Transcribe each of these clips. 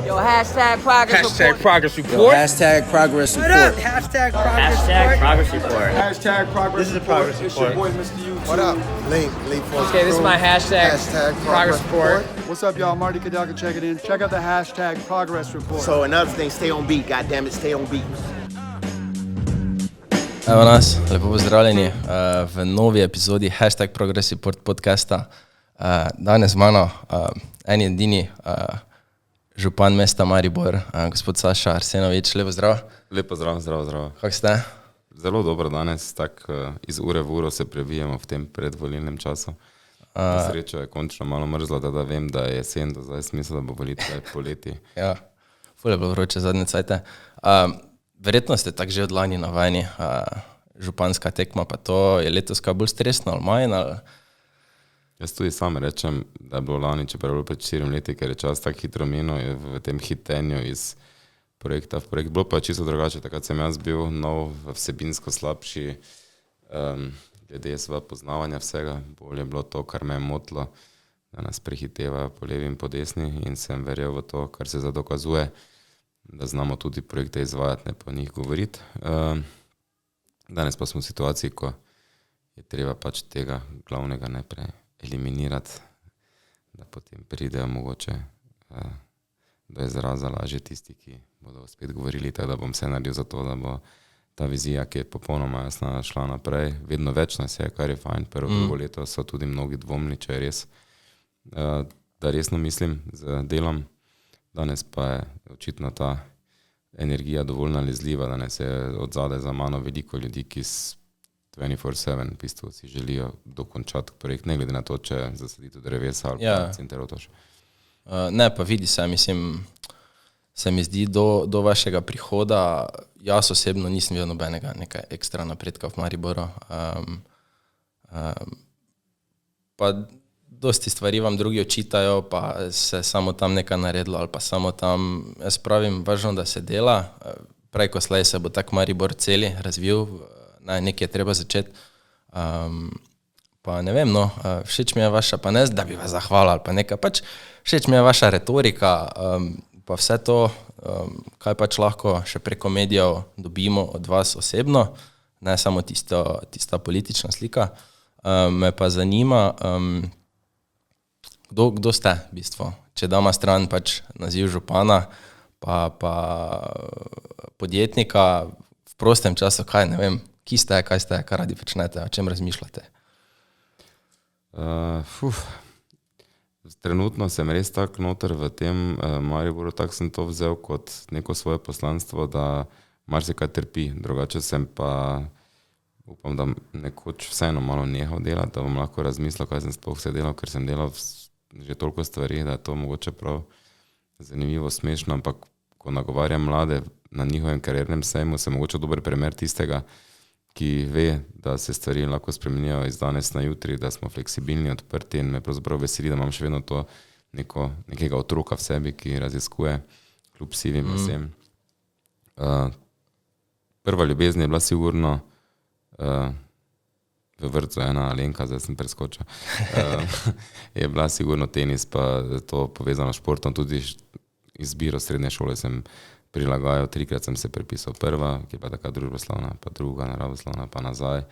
Yo, hashtag progress Hashtag report. progress Yo, report. hashtag progress report. Hashtag progress Hashtag report. progress report. Hashtag progress. This is a progress It's your report. boy, Mr. YouTube. What up? Link for Okay, this is my hashtag progress report. What's up, y'all? Marty Kadaka checking in. Check out the hashtag progress report. So another thing, stay on beat. God damn it, stay on beat. Evo nas, lepo pozdravljeni v novi epizodi Hashtag Progress Report podcasta. Danes z mano en edini župan mesta Maribor, gospod Saša Arsenovič. Lepo zdrav. Lepo zdrav. Kako ste? Zelo dobro danes, tako iz ure v uro se prebijemo v tem predvolilnem času. Srečo je končno malo mrzlo, da vem, da je jesen, da zdaj smisel, da bo volitve poleti. Ja, ful je bilo vroče zadnje cajte. Verjetno ste tako že od lani navajeni, županska tekma, pa to je letos kaj bolj stresno ali manj, ali... Jaz tudi sam rečem, da je bilo lani, čeprav je bilo pred 4 leti, ker je čas tako hitro minil v tem hitenju iz projekta v projekt. Bilo pa je čisto drugače, takrat sem jaz bil nov, vsebinsko slabši, glede svojega poznavanja vsega. Bolje je bilo to, kar me je motilo, da nas prehiteva po levi in po desni, in sem verjel v to, kar se zadokazuje, da znamo tudi projekte izvajati, ne po njih govoriti. Danes pa smo v situaciji, ko je treba pač tega glavnega najprej eliminirati, da potem pridejo mogoče do izraza lažje tisti, ki bodo spet govorili, tako da bom vse naredil za to, da bo ta vizija, ki je popolnoma jasna, šla naprej. Vedno več nas je, kar je fajn. Prvo drugo leto so tudi mnogi dvomili, če je res, da resno mislim z delom. Danes pa je očitno ta energija dovolj nalezljiva, da ne se odzadaj za mano veliko ljudi, ki s 24/7 v bistvu si želijo dokončati projekt, ne glede na to, če zasaditi drevesa ali pa center otoš. Ne, pa vidi se, mislim, se mi zdi do vašega prihoda, jaz osebno nisem videl nobenega nekaj ekstra napredka v Mariboru. Pa dosti stvari vam drugi očitajo, pa se samo tam nekaj naredilo ali pa samo tam, jaz pravim, važno, da se dela, prej ko slej se bo tak Maribor celi razvil, nekaj je treba začeti. Pa ne vem, no, všeč mi je vaša, pa ne, da bi vas zahvalil, pa nekaj, pač všeč mi je vaša retorika, pa vse to, kaj pač lahko še preko medijev dobimo od vas osebno, ne samo tista politična slika. Me pa zanima, kdo ste v bistvu, če damo stran pač naziv župana, pa podjetnika v prostem času, kaj, ne vem, ki ste, kaj radi počnete, o čem razmišljate? Trenutno sem res tak noter v tem Mariboru, tako sem to vzel kot neko svoje poslanstvo, da marsikaj trpi. Drugače sem pa, upam, da nekoč vseeno malo nehal delati, da bom lahko razmislil, kaj sem sploh vse delal, ker sem delal že toliko stvari, da je to mogoče prav zanimivo, smešno, ampak ko nagovarjam mlade na njihovem kariernem sejmu, sem mogoče dober primer tistega, ki ve, da se stvari lahko spremenijo iz danes na jutri, da smo fleksibilni, odprti, in me pravzaprav veseli, da imam še vedno to nekega otroka v sebi, ki raziskuje kljub sivim vsem. Prva ljubezen je bila sigurno v vrtcu ena Alenka, zdaj sem preskočil, je bila sigurno tenis, pa to povezano s športom, tudi izbiro srednje šole sem prilagajal, 3-krat sem se prepisal, prva, ki je pa taka družboslovna, pa druga naravoslovna, pa nazaj.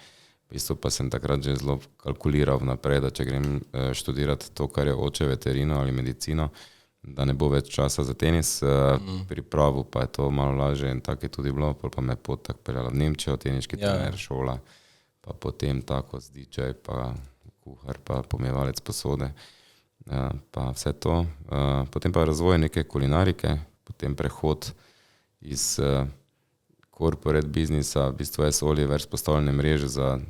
V bistvu pa sem takrat že zelo kalkuliral vnaprej, da če grem študirati to, kar je oče, veterino ali medicino, da ne bo več časa za tenis, pripravu pa je to malo lažje, in tako je tudi bilo, pa me pot tako peljala v Nemčijo, teniški trener, šola, pa potem tako z DJ, pa kuhar, pa pomevalec posode, pa vse to. Potem pa razvoj neke kulinarike, potem prehod iz corporate biznisa, v bistvu Oliver spostavljene mreže za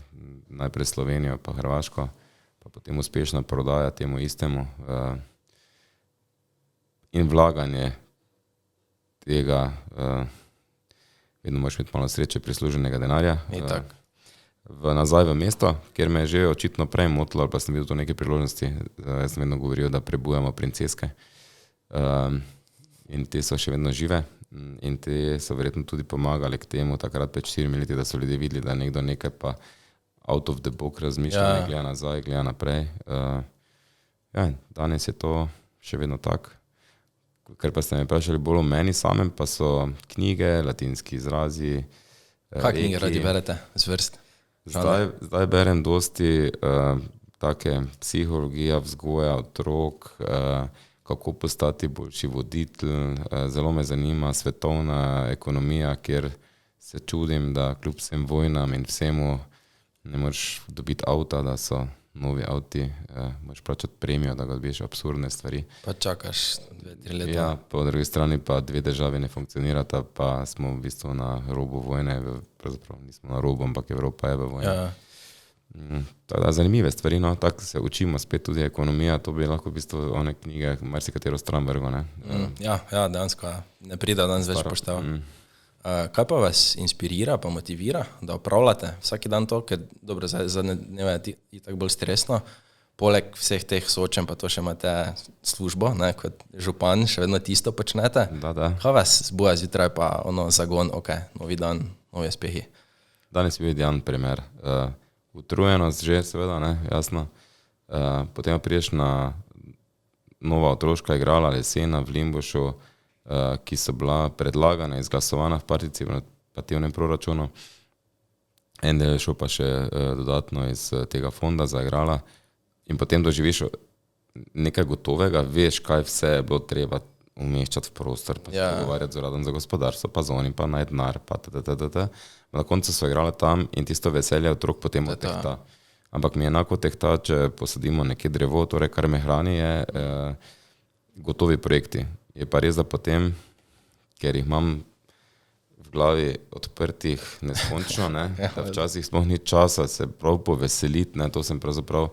najprej Slovenijo, pa Hrvaško, pa potem uspešna prodaja temu istemu in vlaganje tega, vedno moraš imeti malo sreče, prisluženega denarja, nazaj v mesto, kjer me je že očitno prej motilo, ali pa sem videl to neke priložnosti. Jaz sem vedno govoril, da prebujamo princeske, in te so še vedno žive, in te so verjetno tudi pomagali k temu takrat pred 4 leti, da so ljudje videli, da nekdo nekaj pa out of the box razmišlja, ne gleda nazaj, gleda naprej. Danes je to še vedno tak. Ker pa ste me vprašali bolj o meni samem, pa so knjige, latinski izrazi. Kaj knjige radi berete z vrst? Zdaj berem dosti take psihologija, vzgoja otrok, kako postati boljši voditelj. Zelo me zanima svetovna ekonomija, kjer se čudim, da kljub vsem vojnam in vsemu ne moreš dobiti avta, da so novi avti, moraš plačati premijo, da ga dobiš, absurdne stvari. Pa čakaš 2-3 leta. Ja, po drugi strani pa dve državi ne funkcionirata, pa smo v bistvu na robu vojne, pravzaprav nismo na robu, ampak Evropa je v vojni. Ja. Tako da zanimive stvari, no, tako se učimo spet tudi ekonomija, to bi lahko v bistvu one knjige, marsikatero stran vrgo, ne. Ja, dejansko, ne pride danes več pošteva. Kaj pa vas inspirira, pa motivira, da opravljate vsak dan to, ker dobro, zadnje dneve je tako bolj stresno, poleg vseh teh soočen pa to še imate službo, ne, kot župan, še vedno tisto počnete. Da. Kaj vas zbuja zjutraj pa zagon, novi dan, novi uspehi? Danes je bil idealen primer. Utrujenost že, seveda, ne, jasno. Potem priješ na nova otroška igrala lesena v Limbušu, ki so bila predlagana, izglasovana v participativnem proračunu. En del je šel pa še dodatno iz tega fonda za igrala in potem doživiš nekaj gotovega, veš, kaj vse je bilo treba umeščati v prostor, pa se pogovarjati z uradom za gospodarstvo, pa z onim, pa naj denar, pa Na koncu so igrali tam in tisto veselje otrok potem odtehta. Ampak mi enako tehta, če posadimo nekje drevo, torej kar me hrani, je gotovi projekti. Je pa res, da potem, ker jih imam v glavi odprtih neskončno, ne, da včasih sploh ni časa se prav poveseliti, ne, to sem pravzaprav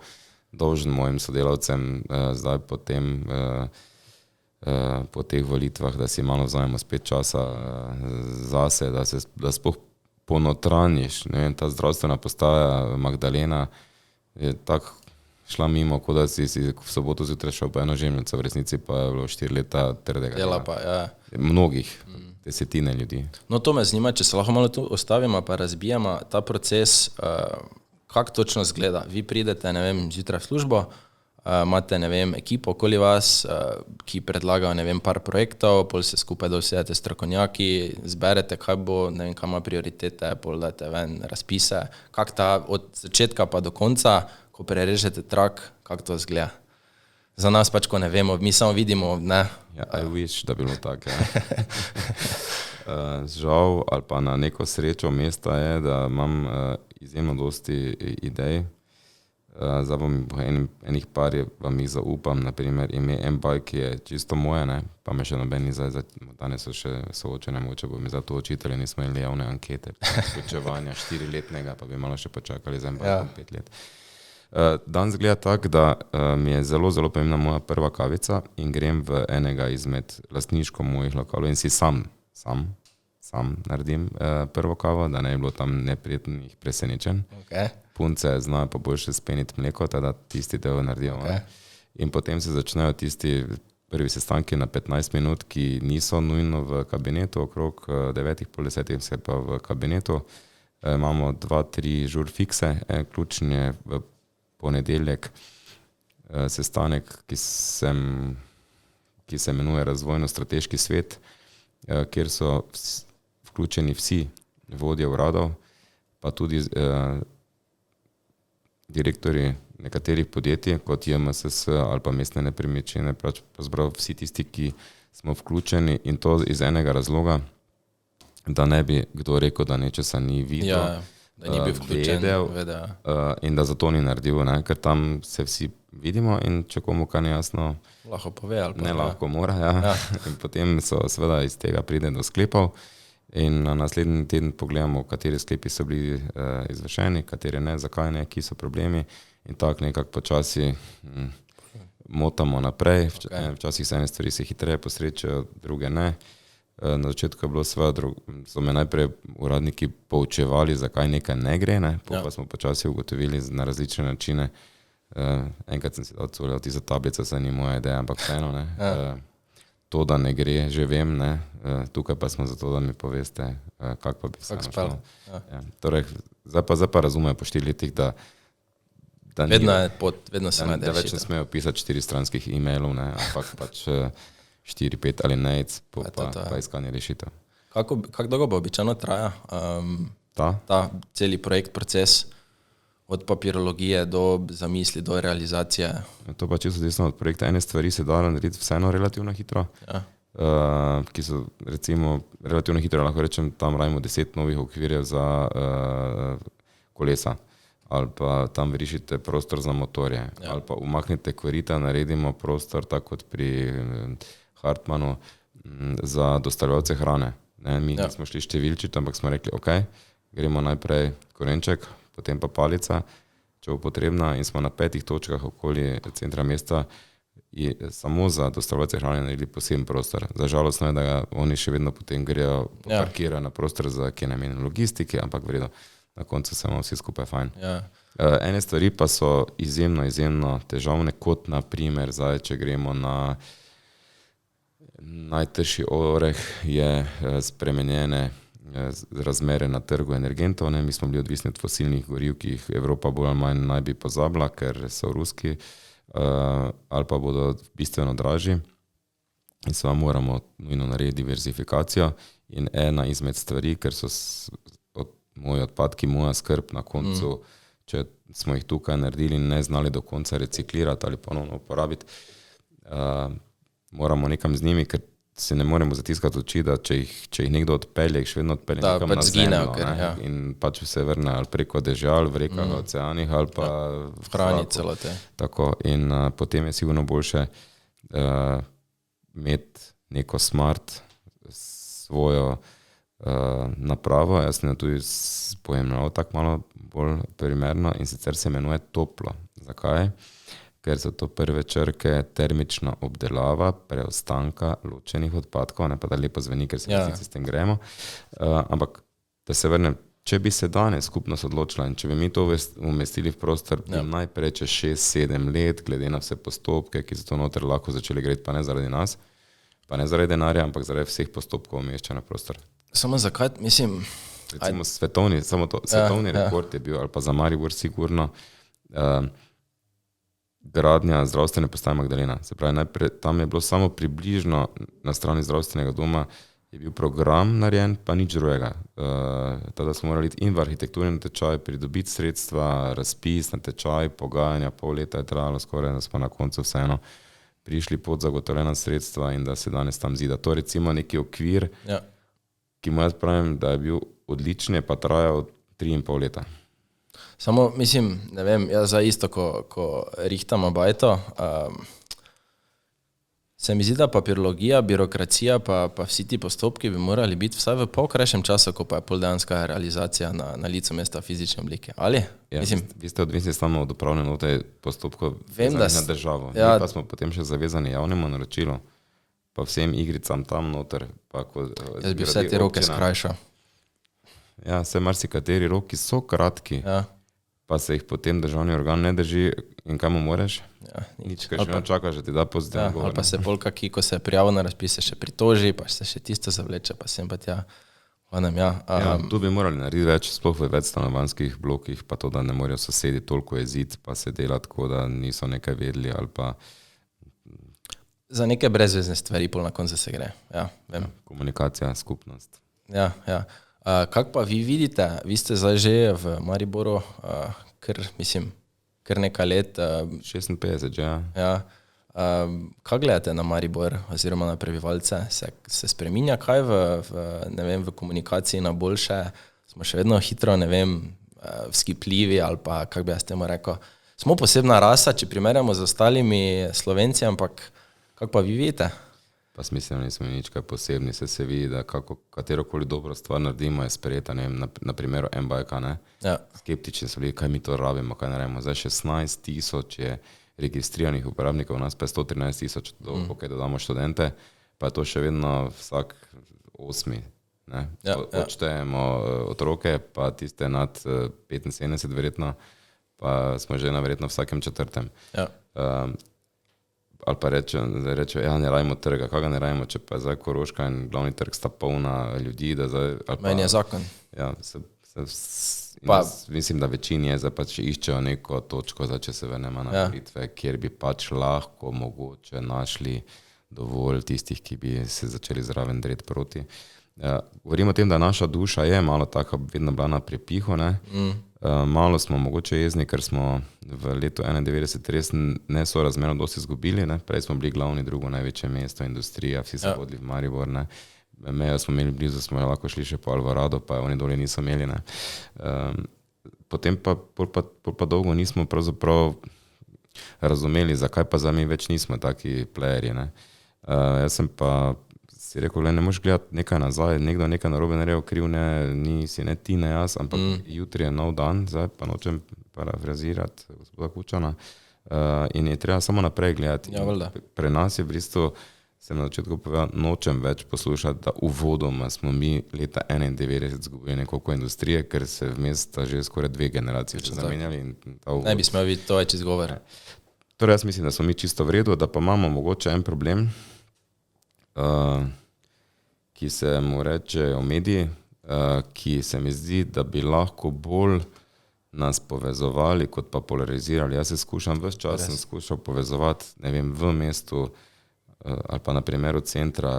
dolžen mojim sodelavcem zdaj potem po teh volitvah, da si malo vzamemo spet časa zase, da sploh ponotranjiš. Ne vem, ta zdravstvena postaja Magdalena je tako šla mimo, kot da si v soboto zjutraj šel po eno žemljico, v resnici pa je bilo 4 leta trdega dela. Pa, ja. Mnogih, desetine ljudi. No, to me zanima, če se lahko malo tu ostavimo, pa razbijamo ta proces, kako točno zgleda. Vi pridete, ne vem, zjutraj v službo, imate, ne vem, ekipo okoli vas, ki predlaga, ne vem, par projektov, pol se skupaj dosedete strokovnjaki, zberete, kaj bo, ne vem, kaj ima prioritete, pol date ven razpise, kako ta od začetka pa do konca, ko prerežete trak, kako to zgleda. Za nas pač, ko ne vemo, mi samo vidimo, ne. Ja, I wish, da bi bilo tako, ja. Žal, ali pa na neko srečo mesta je, da imam izjemno dosti idej. Zdaj bom enih par vam jih zaupam, naprimer ime M-Bike je čisto moje, ne, pa me še noben ni zdaj, danes so še soočene, mogoče bo mi za to učitelji, nismo imeli javne ankete, skočevanja 4-letnega, pa bi malo še počakali za M-Bike 5 let. Danes gleda tako, da mi je zelo, zelo pomembna moja prva kavica in grem v enega izmed lastniško mojih lokalov in si sam naredim prvo kavo, da ne bi bilo tam neprijetnih presenečenj. Punce znajo pa boljše speniti mleko, teda tisti del naredijo. In potem se začnejo tisti prvi sestanki na 15 minut, ki niso nujno v kabinetu, okrog 9:30 se pa v kabinetu. Imamo 2-3 žur fikse, ključni je v ponedeljek sestanek, ki se imenuje Razvojno-strateški svet, kjer so vključeni vsi vodje uradov, pa tudi direktorji nekaterih podjetij, kot JMSS ali pa mestne nepremičnine, pravzaprav vsi tisti, ki smo vključeni in to iz enega razloga, da ne bi kdo rekel, da nečesa ni videl, da ni bil vključen, vedel, in da zato ni naredil, ne, ker tam se vsi vidimo in če komu kaj ni jasno, lahko pove ali pa ne lahko mora, ja. In potem so seveda iz tega pride do sklepov in na naslednji teden pogledamo, kateri sklepi so bili izvršeni, kateri ne, zakaj ne, ki so problemi in tako nekako počasi motamo naprej. Včasih se ene stvari se hitreje posrečajo, druge ne. Na začetku je bilo seveda, so me najprej uradniki poučevali, zakaj nekaj ne gre, ne, pa smo počasi ugotovili na različne načine. Enkrat sem si dal celo tisto tablico, saj ni moja ideja, ampak vseeno, ne. To, da ne gre, že vem, ne. Tukaj pa smo zato, da mi poveste, kako pa bi vseeno šlo. Torej, zdaj pa razumejo po 4 letih, da, vedno se najde da več ne rešitev. smejo pisati 4 stranskih e-mailov, ne, ampak pač 4-5 ali nejc, pa iskanje rešitev. Kako dolgo bo običajno traja ta celi projekt, proces od papirologije do zamisli, do realizacije? To pa čisto odvisno od projekta. Ene stvari se da narediti vseeno relativno hitro, ki so recimo relativno hitro, lahko rečem, tam radimo 10 novih okvirjev za kolesa, ali pa tam vrišite prostor za motorje, ali pa umaknite korita, naredimo prostor, tako kot pri Hartmanu, za dostavljalce hrane. Ne, mi nismo šli številčiti, ampak smo rekli, ok, gremo najprej korenček, potem pa palica, če bo potrebna, in smo na 5 točkah okoli centra mesta samo za dostavljalce hrane naredili poseben prostor. Za žalostno je, da ga oni še vedno potem grejo parkirajo na prostor za kje namen logistike, ampak vredo, na koncu se imamo vsi skupaj fajn. Ene stvari pa so izjemno težavne, kot na primer, zdaj, če gremo na najtežji oreh, je spremenjene razmere na trgu energentov. Ne? Mi smo bili odvisni od fosilnih goriv, ki jih Evropa bolj ali manj naj bi pozabila, ker so ruski, ali pa bodo bistveno dražji. In seveda moramo nujno narediti diverzifikacijo. In ena izmed stvari, ker so moji odpadki, moja skrb na koncu, če smo jih tukaj naredili in ne znali do konca reciklirati ali ponovno uporabiti, moramo nekam z njimi, ker se ne moremo zatiskati oči, da če jih nekdo odpelje, jih še vedno odpelje nekam na zemljo. In pač se vrne ali preko dežal, v rekah, oceanih, ali pa v hrani celote. Tako, in potem je sigurno boljše imeti neko smart svojo napravo. Jaz sem tudi pojemljal tako malo bolj primerno, in sicer se imenuje toplo. Zakaj? Ker so to prve črke termična obdelava preostanka ločenih odpadkov, ne pa da lepo zveni, ker se s tem gremo. Ampak, da se vrnem, če bi se danes skupnost odločila in če bi mi to umestili v prostor, bi najprej čez 6-7 let, glede na vse postopke, ki so to noter lahko začeli greti, pa ne zaradi nas, pa ne zaradi denarja, ampak zaradi vseh postopkov umešča na prostor. Samo zakaj, mislim... Recimo svetovni rekord je bil, ali pa za Maribor sigurno, gradnja zdravstvene postaje Magdalena. Se pravi, najprej, tam je bilo samo približno na strani zdravstvenega doma, je bil program narejen, pa nič drugega. Tada smo morali in v arhitekturni tečaj pridobiti sredstva, razpis na tečaj, pogajanja, pol leta je trajalo skoraj, da smo na koncu vseeno prišli pod zagotovljena sredstva in da se danes tam zida. To je recimo neki okvir, ki mu jaz pravim, da je bil odličen, pa trajal 3,5 leta. Samo, mislim, ne vem, jaz za isto, ko rihtamo bajto, se mi zdi, da papirologija, birokracija, pa vsi ti postopki bi morali biti vsaj v pol krajšem času, ko pa je poldejanska realizacija na licu mesta v fizični obliki. Ali? Mislim, vi ste odvisni samo od upravne note postopkov na državo. Mi pa smo potem še zavezani javnemu naročilu, pa vsem igricam tam noter. Jaz bi vse te roke skrajšal. Ja, vse marsikateri roki so kratki, pa se jih potem državni organ ne drži in kaj mu moreš? Nič, kaj še ne čakaš, da ti da pozitivno govor. Ali pa se polka, ko se je prijavil na razpis, še pritoži, pa se še tisto zavleče, pa sem pa tja. Tu bi morali narediti več, sploh v večstanovanjskih blokih, pa to, da ne morajo sosedi toliko jeziti, pa se delati tako, da niso nekaj vedeli, ali pa... Za neke brezvezne stvari pol na koncu se gre. Vem. Komunikacija, skupnost. Kako pa vi vidite, vi ste zdaj že v Mariboru, kar nekaj let. 56 že, Kaj gledate na Maribor oziroma na prebivalce? Se spreminja kaj v komunikaciji na boljše? Smo še vedno hitro, vzkipljivi ali pa, kako bi jaz temu rekel, smo posebna rasa, če primerjamo z ostalimi Slovenci, ampak kako pa vi vidite? Pa smislim, nismo nič kaj posebni, se vidi, da katerokoli dobro stvar naredimo je sprejeta, na primeru MBK, ne? Skeptični so bili, kaj mi to rabimo, kaj naredimo. Zdaj 16,000 je registriranih uporabnikov, nas pa 113,000, kaj dodamo študente, pa je to še vedno vsak 8. Odštejemo otroke, pa tiste nad 75 verjetno, pa smo že na verjetno vsakem 4. Ali pa rečejo, ne radimo trga, kaj ga ne radimo, če pa je zdaj Koroška in glavni trg sta polna ljudi, da zdaj... Meni je zakon. mislim, da večini je, da pač iščejo neko točko, če se vrnemo na volitve, kjer bi pač lahko mogoče našli dovolj tistih, ki bi se začeli zraven dreti proti. Govorimo o tem, da naša duša je malo taka vedno bila na prepihu, ne? Malo smo mogoče jezni, ker smo v letu 91 res nesorazmerno dosti izgubili, ne? Prej smo bili glavni, drugo največje mesto, industrija, vsi so hodili v Maribor, ne? Mejo smo imeli blizu, smo lahko šli še po Alvarado, pa oni doli niso imeli, ne? Potem pa dolgo nismo pravzaprav razumeli, zakaj pa za mi več nismo taki playerji, ne? Jaz sem pa si rekel, ne moreš gledati nekaj nazaj, nekdo nekaj narobe naredil, kriv nisi ne ti, ne jaz, ampak jutri je nov dan, zdaj pa nočem parafrazirati gospoda Kučana, in je treba samo naprej gledati. Pre nas je v bistvu, sem na začetku povedal, nočem več poslušati, da uvodoma smo mi leta 91 zgubili nekoliko industrije, ker se vmes že skoraj 2 generacije zamenjali. Ne bi smel biti to več izgovor. Torej jaz mislim, da smo mi čisto v redu, da pa imamo mogoče en problem, ki se mu reče o mediji, ki se mi zdi, da bi lahko bolj nas povezovali, kot pa polarizirali. Jaz se skušam, ves čas sem skušal povezovati, ne vem, v mestu, ali pa na primeru centra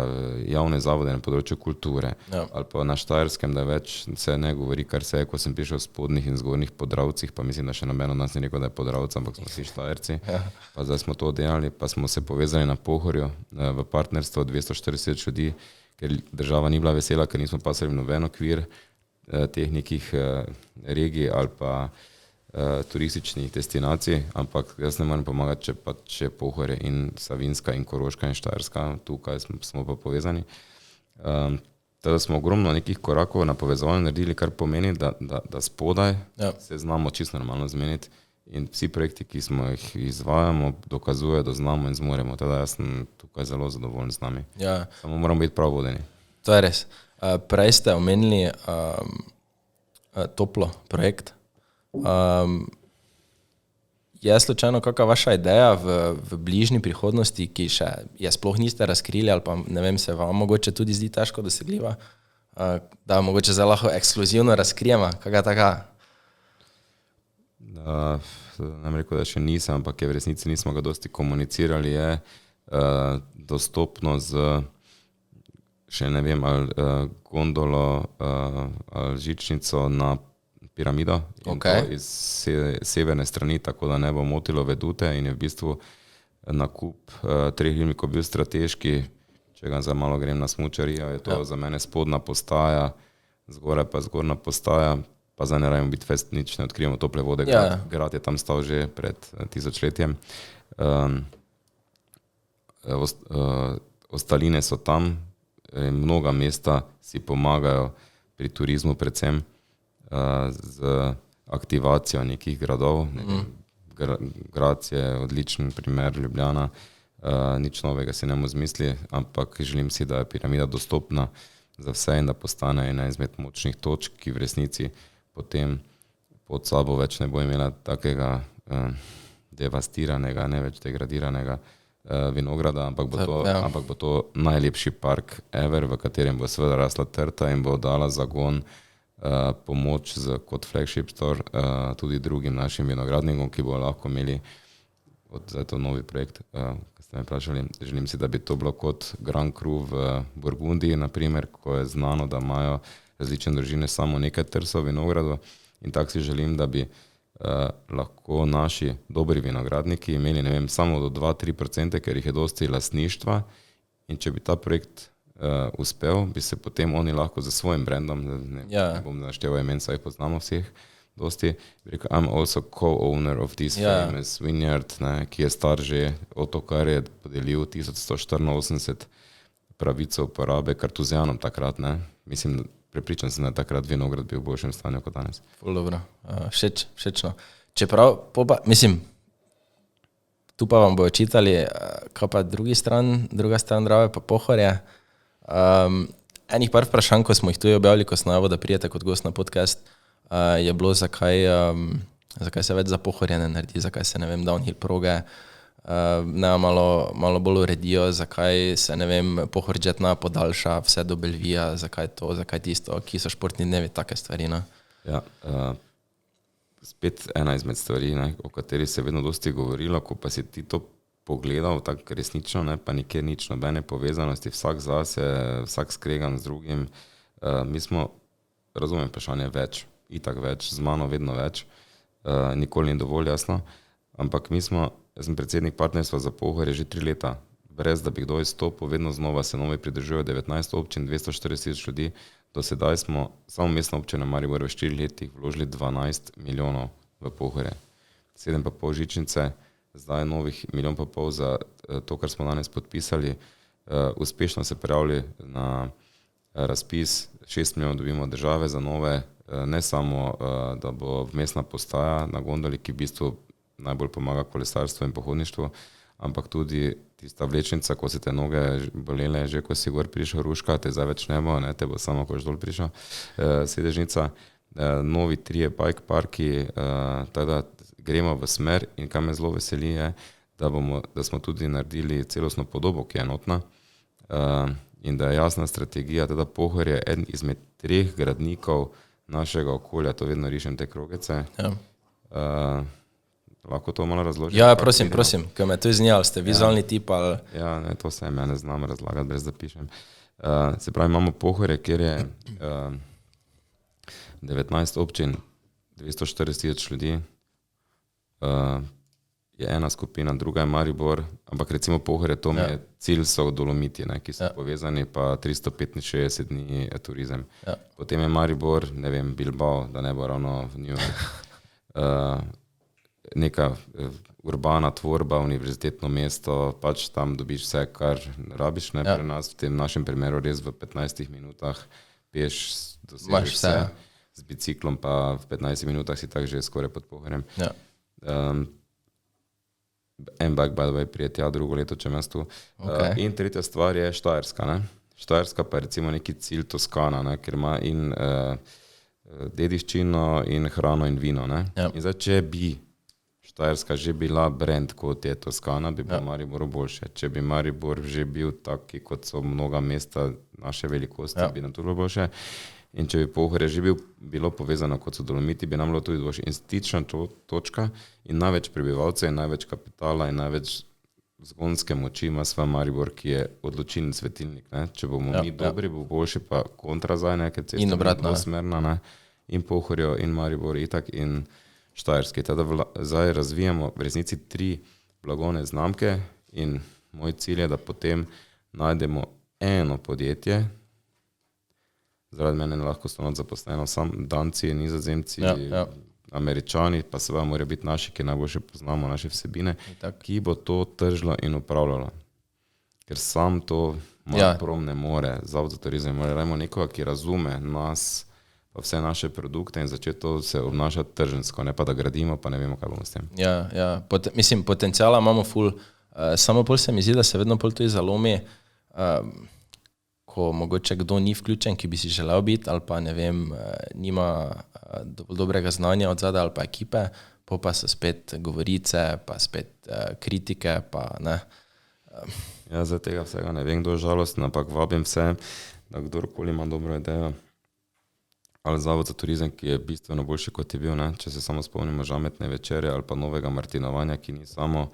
javne zavode na področju kulture, ali pa na Štajerskem, da več se ne govori, kar se je, ko sem prišel v spodnjih in zgornjih Podravcih, pa mislim, da še noben od nas ni rekel, da je Podravca, ampak smo vsi Štajerci, pa zdaj smo to delali, pa smo se povezali na Pohorju v partnerstvo 240 ljudi, ker država ni bila vesela, ker nismo pasali v noben okvir teh nekih regij ali pa turističnih destinacij, ampak jaz ne morem pomagati, če pa če Pohorje in Savinjska in Koroška in Štajerska, tukaj smo pa povezani. Teda smo ogromno nekih korakov na povezovanju naredili, kar pomeni, da spodaj se znamo čisto normalno zmeniti in vsi projekti, ki smo jih izvajamo, dokazujejo, da znamo in zmoremo. Teda jaz sem tukaj zelo zadovoljen z nami. Samo moramo biti prav vodeni. To je res. Prej ste omenili Toplo projekt. Je slučajno kakva vaša ideja v bližnji prihodnosti, ki še je sploh niste razkrili ali pa ne vem, se vam mogoče tudi zdi težko dosegljiva, da mogoče zdaj lahko ekskluzivno razkrijemo, kakva taka? Ne bi rekel, da še nisem, ampak je v resnici nismo ga dosti komunicirali, je dostopno z še ne vem, ali gondolo ali žičnico na piramido in to iz severne strani, tako da ne bo motilo vedute in je v bistvu nakup 3 ribnikov bil strateški, če ga za malo grem na smučarijo, je to za mene spodna postaja, zgoraj pa zgornja postaja, pa zdaj ne rabimo biti fest, nič ne odkrijemo tople vode, grad je tam stal že pred 1000-letjem. Ostaline so tam, mnoga mesta si pomagajo pri turizmu predvsem, z aktivacijo nekih gradov. Grad je odličen primer, Ljubljana, nič novega si ne bomo izmislili, ampak želim si, da je piramida dostopna za vse in da postane ena izmed močnih točk, ki v resnici potem pod sabo več ne bo imela takega devastiranega, ne več degradiranega vinograda, ampak bo to najlepši park ever, v katerem bo seveda rasla trta in bo dala zagon pomoč kot flagship store tudi drugim našim vinogradnikom, ki bo lahko imeli zdaj to novi projekt, ki ste me vprašali. Želim si, da bi to bilo kot Grand Cru v Burgundiji, naprimer, ko je znano, da imajo različne družine samo nekaj trsov vinogradu in tako si želim, da bi lahko naši dobri vinogradniki imeli, ne vem, samo do 2-3%, ker jih je dosti lastništva in če bi ta projekt uspel, bi se potem oni lahko za svojim brandom, ne bom našteval imen, saj poznamo vseh dosti, bi rekel, I'm also co-owner of this famous vineyard, ne, ki je star že od to, kar je podelil 1184 pravico uporabe kartuzijanom takrat, ne. Mislim, prepričan sem, da takrat vinograd bil v boljšem stanju kot danes. Ful dobro, všečno. Čeprav, mislim, tu pa vam bojo čitali, kaj pa druga stran Drave pa Pohorje. Enih par vprašanj, ko smo jih tu objavili, ko smo najavo, da prijete kot gost na podcast, je bilo, zakaj se več za Pohorje ne naredi, zakaj se, ne vem, downhill proge ne malo bolj uredijo, zakaj se, ne vem, Pohorjetna podaljša vse do Belvija, zakaj to, zakaj tisto, ki so športni dnevi, take stvari, no? Ja, spet ena izmed stvari, ne, o kateri se je vedno dosti govorilo, ko pa si ti to pogledal tako resnično, ne, pa nikjer nič, nobene povezanosti, vsak zase, vsak skregan z drugim. Mi smo, razumem vprašanje, več, itak več, z mano vedno več, nikoli ni dovolj jasno, ampak jaz sem predsednik partnerstva za Pohorje že 3 leta, brez da bi kdo izstopil, vedno znova se novi pridružujejo 19 občin, 240 ljudi. Do sedaj smo samo mestna občina Maribor v 4 letih vložili 12 milijonov v Pohorje. 7,5 žičnice, zdaj novih 1,5 milijonov za to, kar smo danes podpisali. Uspešno se prijavili na razpis, 6 milijonov dobimo države za nove, ne samo, da bo mestna postaja na gondoli, ki v bistvu najbolj pomaga kolesarstvu in pohodništvu, ampak tudi tista vlečnica, ko se te noge bolele, že ko si gor prišel ruška, te zdaj več ne bo, ne, te bo samo, ko dol prišel, sedežnica, novi 3 bike parki, tako da gremo v smer in kar me zelo veseli je, da smo tudi naredili celostno podobo, ki je enotna in da je jasna strategija, teda Pohorje je eden izmed 3 gradnikov našega okolja, to vedno rišem te krogece. Ja. Lahko to malo razložim? Ja, prosim, ker me to iznijal, ste vizualni tip ali... Ja, ne, to se ne znam razlagati, brez da pišem. Se pravi, imamo Pohorje, kjer je 19 občin, 240 ljudi, je ena skupina, druga je Maribor, ampak recimo Pohorje, to mi je cilj, so Dolomiti, ne, ki so povezani, pa 365 dni turizem. Ja. Potem je Maribor, ne vem, Bilbao, da ne bo ravno v New York. Neka urbana tvorba, univerzitetno mesto, pač tam dobiš vse, kar rabiš, ne, pri nas, v tem našem primeru res v 15 minutah peš, dosežeš vse, z biciklom pa v 15 minutah si tak že skoraj pod Pohorjem. Ja. En bike, by the way, prije tja drugo leto, če mes tu. Okay. In tretja stvar je Štajerska, ne. Štajerska pa je recimo neki cilj Toskana, ne, ker ima in dediščino in hrano in vino, ne. Ja. In zdaj, če bi Štajerska že bila brand, kot je Toskana, bi bil Maribor boljše. Če bi Maribor že bil taki, kot so mnoga mesta naše velikosti, bi nam to bilo boljše. In če bi Pohorje že bilo povezano, kot so Dolomiti, bi nam bilo tudi boljše. In stična točka in največ prebivalcev in največ kapitala in največ zgonske moči ima sva Maribor, ki je odločilni svetilnik. Ne? Če bomo mi dobri, bo boljše pa kontra zdaj, ne? Ker cesta bo dvosmerna, ne? In Pohorjo in Maribor itak in Štajerski. Teda zdaj razvijamo v resnici 3 blagovne znamke in moj cilj je, da potem najdemo eno podjetje, zaradi mene lahko so not zaposleno sam Danci, Nizozemci, Američani, pa seveda morajo biti naši, ki najboljše poznamo naše vsebine, ki bo to tržilo in upravljalo. Ker sam to Marprom ne more, Zavod za turizem, moramo nekoga, ki razume nas, pa vse naše produkte in začeti to se obnašati tržinsko, ne pa da gradimo, pa ne vemo, kaj bomo s tem. Ja. Mislim, potencijala imamo ful, samo pol se mi zdi, da se vedno pol to zalomi, ko mogoče kdo ni vključen, ki bi si želel biti, ali pa ne vem, nima dovolj dobrega znanja od zadaj, ali pa ekipe, pa so spet govorice, pa spet kritike, pa ne. Ja, za tega vsega ne vem, kdo je žalosten, ampak vabim vse, da kdorkoli ima dobro idejo, ali Zavod za turizem, ki je bistveno boljši, kot je bil, ne? Če se samo spomnimo žametne večere ali pa novega martinovanja, ki ni samo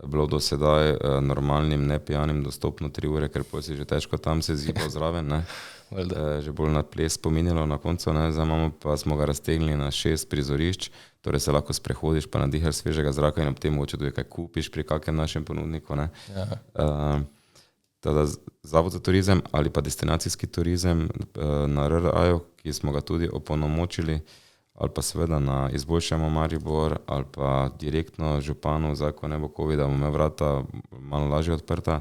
bilo do sedaj normalnim, nepijanim dostopno 3 ure, ker potem si že težko tam se zibal zraven, ne? Že bolj na ples spominjalo na koncu, ne? Zdaj pa smo ga raztegnili na 6 prizorišč, torej se lahko sprehodiš, pa nadihaš svežega zraka in ob tem mogoče tudi kaj kupiš pri kakem našem ponudniku, ne? Teda Zavod za turizem ali pa destinacijski turizem na RRA-ju, ki smo ga tudi opolnomočili, ali pa seveda na Izboljšamo Maribor, ali pa direktno županu, zdaj ko ne bo COVID, da bomo imeli vrata malo lažje odprta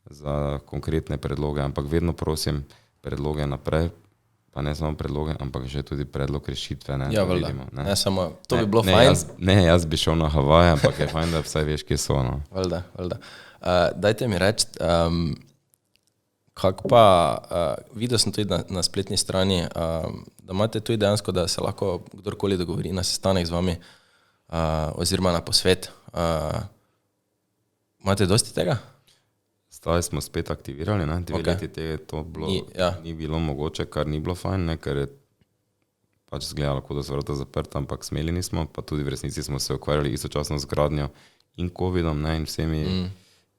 za konkretne predloge, ampak vedno prosim predloge naprej, pa ne samo predloge, ampak že tudi predlog rešitve. Ne, ja, valjda. Ne, samo, to bi bilo fajn. Jaz bi šel na Havaje, ampak je fajn, da vsaj veš, kje so. No. Valjda. Dajte mi reči, kako pa, videl sem tudi na spletni strani, da imate tudi dejansko, da se lahko kdorkoli dogovori na sestanek z vami, oziroma na posvet. Imate dosti tega? Zdaj smo spet aktivirali, ne? 2 leti tega to bilo, ni bilo mogoče, kar ni bilo fajn, ne? Ker je pač zgledalo, kot da so vrata zaprta, ampak smeli nismo, pa tudi v resnici smo se ukvarjali istočasno z gradnjo in COVID-om, ne, in vsemi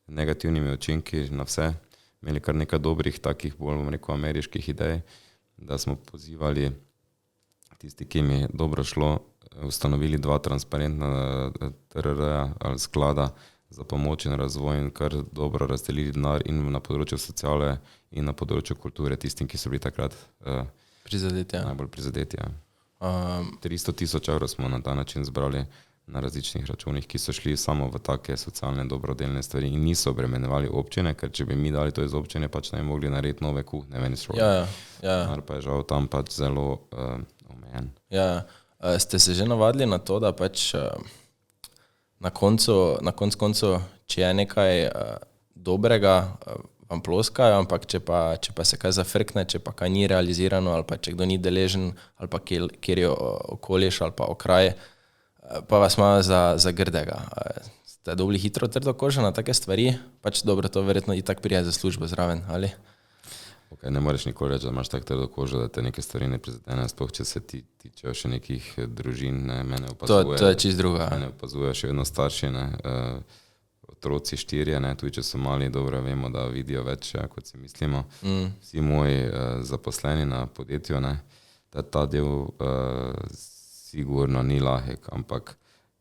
negativnimi učinki na vse. Imeli kar nekaj dobrih, takih bolj, bom rekel, ameriških idej, da smo pozivali tisti, ki jim je dobro šlo, ustanovili 2 transparentna TRR-ja ali sklada za pomoč in razvoj in kar dobro razdelili denar in na področju sociale in na področju kulture tistim, ki so bili takrat Prizadeti, ja. najbolj prizadeti. Ja. 300,000 evrov smo na ta način zbrali na različnih računih, ki so šli samo v take socialne dobrodelne stvari in niso obremenjevali občine, ker če bi mi dali to iz občine, pač ne bi mogli narediti nove kuhne ven iz šole. Ja. Pa je žal tam pač zelo omejen. Ja. Ste se že navadili na to, da pač na koncu, če je nekaj dobrega, vam ploskajo, ampak če pa se kaj zafrkne, če pa kaj ni realizirano, ali pa če kdo ni deležen, ali pa kjer je okoliš, ali pa okraj, pa vas imajo za grdega. Ste dobili hitro trdo kožo na take stvari? Pač dobro, to verjetno itak prije za službo zraven, ali? Okay, ne moreš nikoli reči, da imaš tako trdo kožo, da te neke stvari ne prizadene, sploh če se ti tičejo še nekih družin, ne, mene opazuje. To je čist druga. Mene opazuje še vedno starši, ne, otroci 4, ne, tudi če so mali, dobro vemo, da vidijo več, kot si mislimo. Vsi moji zaposleni na podjetju, ne, da ta del sigurno ni lahek, ampak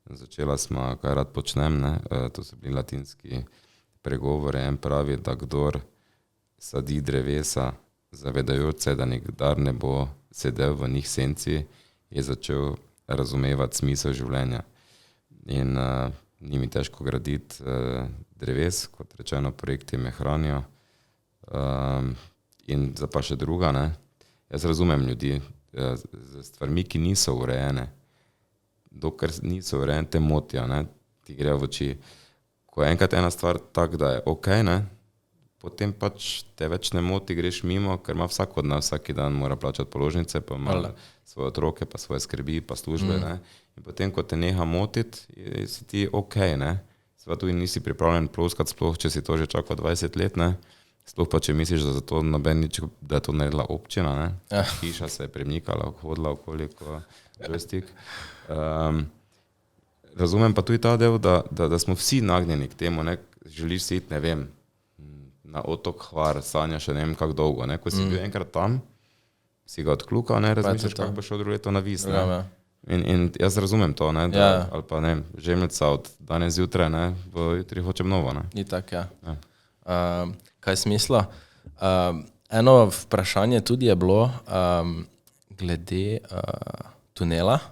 začela smo, kaj rad počnem, ne, to so bili latinski pregovori, en pravi, da kdor sadi drevesa, zavedajoč se, da nikdar ne bo sedel v njih senci, je začel razumevati smisel življenja. In ni mi težko graditi dreves, kot rečeno, projekti me hranijo. In za pa še druga, ne, jaz razumem ljudi z stvarmi, ki niso urejene. Dokler niso urejene, te motijo, ne, ti grejo v oči. Ko je enkrat ena stvar tak, da je okej, ne, potem pač te več ne moti, greš mimo, ker ima vsak od nas vsaki dan mora plačati položnice, pa ima svoje otroke, pa svoje skrbi, pa službe, ne. In potem, ko te neha motiti, si ti okej, ne. Seveda tudi nisi pripravljen ploskati, sploh, če si to že čakal 20 let, ne. Sploh pa, če misliš, da za to noben nič, da je to naredila občina, ne. Hiša se je premikala, hodila okoli, ko joystick. Razumem pa tudi ta del, da smo vsi nagnjeni k temu, ne. Želiš si iti, ne vem, na otok Hvar, sanjaš še ne vem kako dolgo, ne, ko si bil enkrat tam, si ga odklukal, ne, razmišljaš, kako bo šel drugo leto na vis, ne. In jaz razumem to, ne, da, ali pa ne, žemljica od danes zjutraj, ne, bo jutri hočem novo, ne. Itak, ja. Kaj smisla? Eno vprašanje tudi je bilo glede tunela,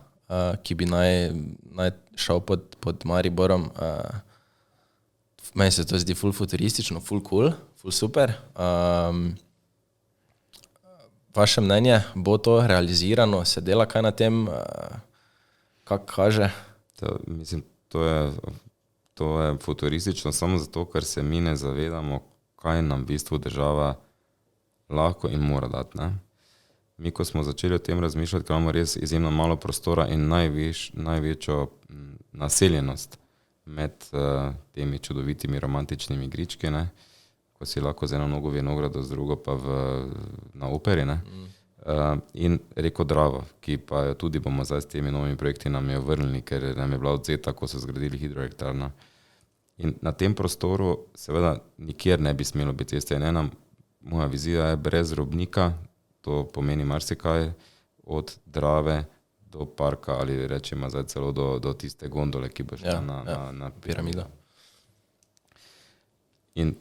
ki bi naj šel pod Mariborom. Meni se to zdi ful futuristično, ful cool, ful super. Vaše mnenje, bo to realizirano, se dela kaj na tem, kako kaže? Mislim, to je futuristično samo zato, ker se mi ne zavedamo, kaj nam v bistvu država lahko in mora dati, ne. Mi, ko smo začeli o tem razmišljati, ker imamo res izjemno malo prostora in največjo naseljenost med temi čudovitimi romantičnimi igrički, ne, ko si lahko z eno nogo vinogradu, z drugo pa na operi, ne. In reko Dravo, ki pa jo tudi bomo zdaj s temi novimi projekti nam jo vrnili, ker nam je bila odzeta, ko so zgradili hidroelektrarno. In na tem prostoru seveda nikjer ne bi smelo biti ceste. In ena moja vizija je brez robnika, to pomeni marsikaj, od Drave do parka ali rečemo zdaj celo do tiste gondole, ki bo šla na piramido. In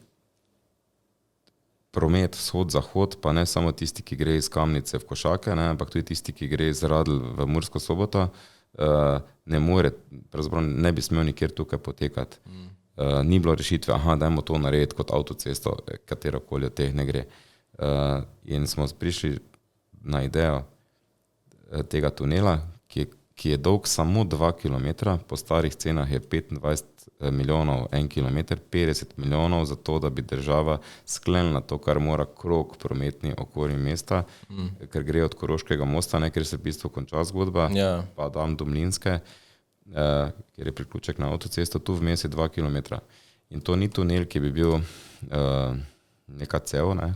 promet vzhod-zahod, pa ne samo tisti, ki gre iz Kamnice v Košake, ne, ampak tudi tisti, ki gre iz Radl v Mursko Soboto, ne more, pravzaprav ne bi smel nikjer tukaj potekati. Ni bilo rešitve, dajmo to narediti kot avtocesto, katerokoli od teh ne gre. In smo prišli na idejo tega tunela, ki je dolg samo 2 kilometra, po starih cenah je 25 milijonov 1 kilometer, 50 milijonov za to, da bi država sklenila to, kar mora krog prometni okoli mesta, ker gre od Koroškega mosta, ne, ker se v bistvu konča zgodba, pa dam do Mlinske, ker je priključek na avtocesto, tu vmes je 2 kilometra. In to ni tunel, ki bi bil neka cev, ne,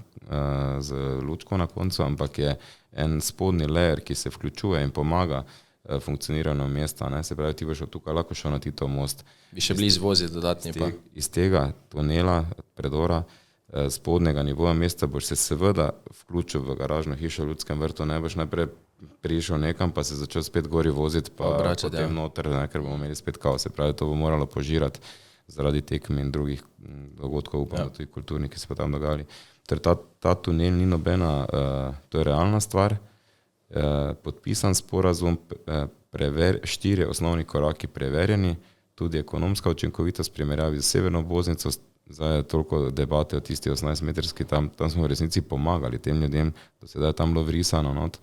z lučko na koncu, ampak je en spodnji layer, ki se vključuje in pomaga funkcioniranju mesta. Ne. Se pravi, ti boš od tukaj lahko šel na Titov most. Bi še bili izvozi dodatni pa. Iz tega tunela, predora, spodnjega nivoja mesta boš se seveda vključil v garažno hišo v Ljudskem vrtu, ne boš najprej prišel nekam, pa se začel spet gori voziti, pa obračati, potem noter, ne, ker bomo imeli spet kaos. Se pravi, to bo moralo požirati zaradi tekm in drugih dogodkov, upam, da tudi kulturni, ki se pa tam dogajali. Torej, ta tunel ni nobena, to je realna stvar, podpisan sporazum, 4 osnovni koraki preverjeni, tudi ekonomska učinkovitost primerjavi z severno obvoznico, zdaj je toliko debate o tisti 18-metrski, tam smo v resnici pomagali tem ljudem, do sedaj tam bilo vrisano not,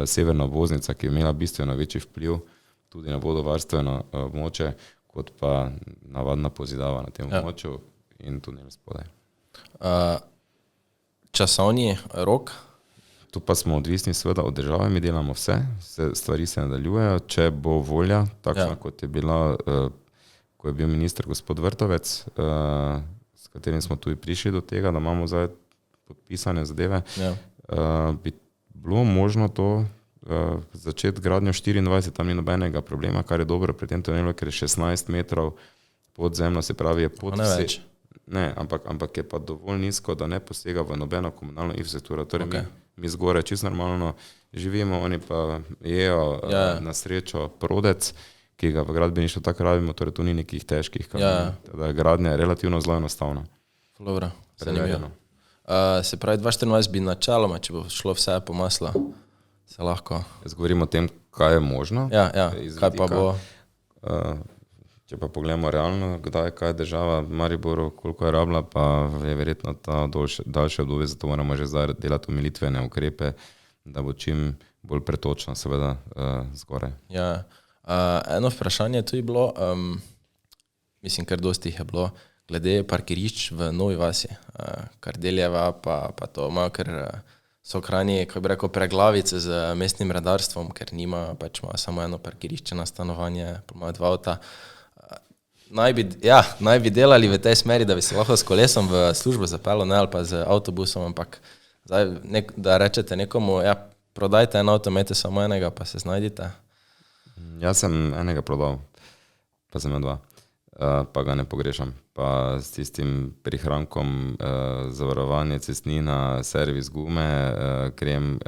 severna obvoznica, ki je imela bistveno večji vpliv tudi na vodovarstveno območje, kot pa navadna pozidava na tem območju in tunel spodaj. Časovni rok? Tu pa smo odvisni seveda od države, mi delamo vse, stvari se nadaljujejo, če bo volja, takšna kot je bila, ko je bil minister gospod Vrtovec, s katerim smo tudi prišli do tega, da imamo zdaj podpisane zadeve, bi bilo možno to začeti gradnjo 24, tam ni nobenega problema, kar je dobro pri tem tunelu, ker je 16 metrov pod zemljo, se pravi je pod vse. Ne, ampak je pa dovolj nizko, da ne posega v nobeno komunalno infrastrukturo. Torej mi zgore čisto normalno živimo, oni pa jejo na srečo prodec, ki ga v gradbeništvu tako rabimo, torej tu ni nekih težkih kamenj. Gradnja je relativno zelo enostavna. Dobro, zanimivo. Se pravi, 2024 bi načeloma, če bo šlo vse po maslu, se lahko... Jaz govorim o tem, kaj je možno. Kaj pa bo... Če pa pogledamo realno, kdaj, kaj je država v Mariboru, koliko je rabila, pa je verjetno ta daljše obdobje, zato moramo že zdaj delati umilitvene ukrepe, da bo čim bolj pretočno seveda zgoraj. Eno vprašanje tu je bilo, mislim, kar dosti jih je bilo, glede parkirišč v Novi vasi, Kardeljeva, pa to malo, ker so krajni, kako bi rekel, preglavice z mestnim redarstvom, ker nima, pač ima samo eno parkirišče na stanovanje, pa ima 2 avta. Naj bi delali v tej smeri, da bi se lahko s kolesom v službo zapeljal, ne, ali pa z avtobusom, ampak zdaj, da rečete nekomu, prodajte en avto, imejte samo enega, pa se znajdite. Jaz sem enega prodal, pa sem 2, pa ga ne pogrešam. Pa s tistim prihrankom zavarovanje, cestnina, servis gume, krem,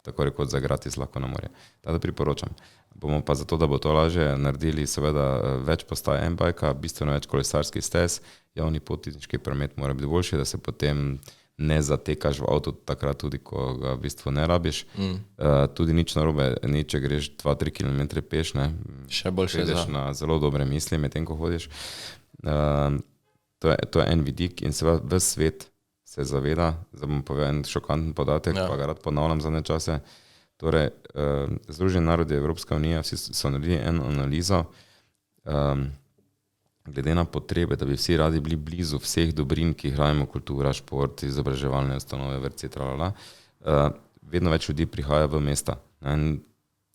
tako rekoč za gratis lahko na morje. Tada priporočam. Bomo pa zato, da bo to lažje naredili, seveda več postaj M-bajka, bistveno več kolesarskih stez, javni potniški promet mora biti boljši, da se potem ne zatekaš v avto takrat tudi, ko ga v bistvu ne rabiš. Tudi nič narobe, ni, če greš 2-3 km peš, ne. Še boljše ideš na zelo dobre misli, medtem ko hodiš. To je en vidik in seveda ves svet se zaveda, zdaj bom povedal en šokanten podatek, pa ga rad ponavljam zadnje čase. Torej, Združeni narodi, Evropska unija, vsi so naredili eno analizo, glede na potrebe, da bi vsi radi bili blizu vseh dobrin, ki jih rabimo, kultura, šport, izobraževalne ustanove, vrtci, vedno več ljudi prihaja v mesta.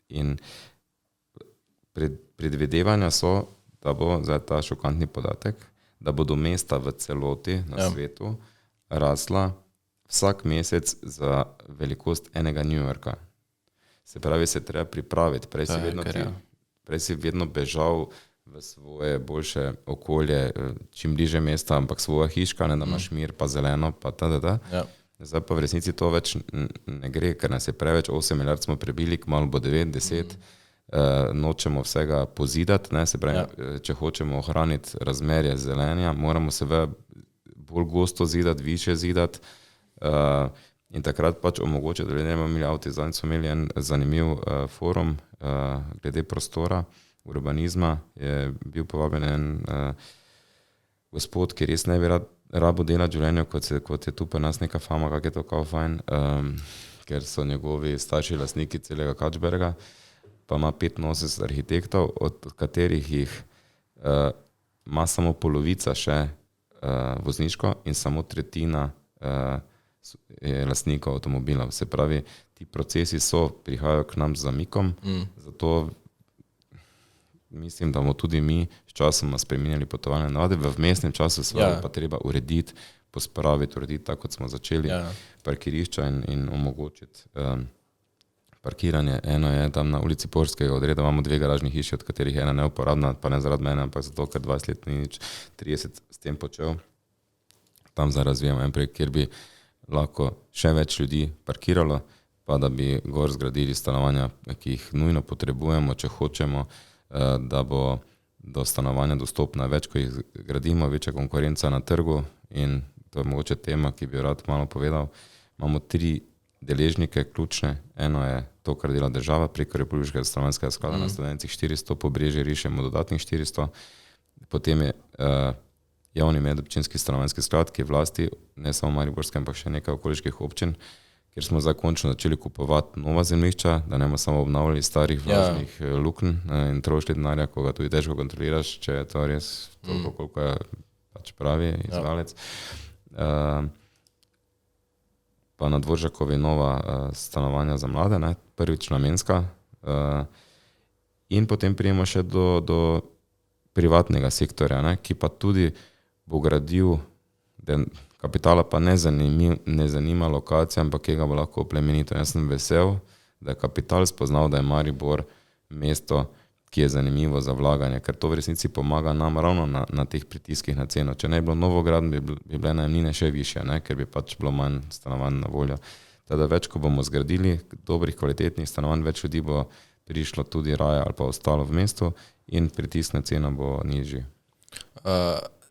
In predvidevanja so, da bo zdaj ta šokantni podatek, da bodo mesta v celoti na svetu rasla vsak mesec za velikost enega New Yorka. Se pravi, se treba pripraviti. Prej si vedno bežal v svoje boljše okolje, čim bliže mesta, ampak svoja hiška, ne, da imaš mir, pa zeleno, pa Zdaj pa v resnici to več ne gre, ker nas je preveč, 8 milijard smo prebili, kmalu bo 9, 10, nočemo vsega pozidati, ne, se pravi, če hočemo ohraniti razmerje zelenja, moramo se bolj gosto zidati, više zidati, in takrat pač omogoče, da ljudje imeli avti. Zdaj smo imeli en zanimiv forum glede prostora, urbanizma, je bil povabljen en gospod, ki res ne bi rabo delati življenju, kot je tu pa nas neka fama, kak je to kao fajn, ker so njegovi starši lastniki celega Kačberga, pa ima 85 arhitektov, od katerih jih ima samo polovica še vozniško in samo tretjina je lastnikov avtomobilov. Se pravi, ti procesi prihajajo k nam z zamikom, zato mislim, da bomo tudi mi s časoma spreminjali potovalne navade. V vmesnem času pa treba urediti pospraviti, urediti tako, kot smo začeli, parkirišča in omogočiti parkiranje. Eno je tam na ulici Porskega odreda, imamo 2 garažni hiši, od katerih je ena neuporabna, pa ne zaradi mene, ampak zato, ker 20 let ni nič 30 s tem počel. Tam zdaj razvijamo en projekt, kjer bi lahko še več ljudi parkiralo, pa da bi gor zgradili stanovanja, ki jih nujno potrebujemo, če hočemo, da bo do stanovanja dostopna. Več, ko jih gradimo, večja konkurenca na trgu in to je mogoče tema, ki bi rad malo povedal. Imamo 3 deležnike ključne. Eno je to, kar dela država preko Republiškega stanovanjskega sklada na Studencih 400, Pobrežje rišemo dodatnih 400. Potem je javni medobčinski stanovanjski sklad, ki je vlasti ne samo mariborske, ampak še nekaj okoliških občin, kjer smo zdaj končno začeli kupovati nova zemljišča, da ne bomo samo obnavljali starih vlažnih luknj in trošili denarja, ko ga tudi težko kontroliraš, če je to res toliko, koliko je pač pravi izvajalec. Pa na Dvoržakovi nova stanovanja za mlade, ne, prvič namenska. In potem prijemo še do privatnega sektorja, ne, ki pa tudi bo gradil, kapitala pa ne zanima lokacija, ampak ki ga bo lahko oplemenito. Jaz sem vesel, da je kapital spoznal, da je Maribor mesto, ki je zanimivo za vlaganje, ker to v resnici pomaga nam ravno na teh pritiskih na ceno. Če ne bi bilo novogradnje, bi bile najemnine še više, ne, ker bi pač bilo manj stanovanj na voljo. Teda več, ko bomo zgradili dobrih, kvalitetnih stanovanj, več ljudi bo prišlo tudi raje ali pa ostalo v mestu in pritisk na ceno bo nižji.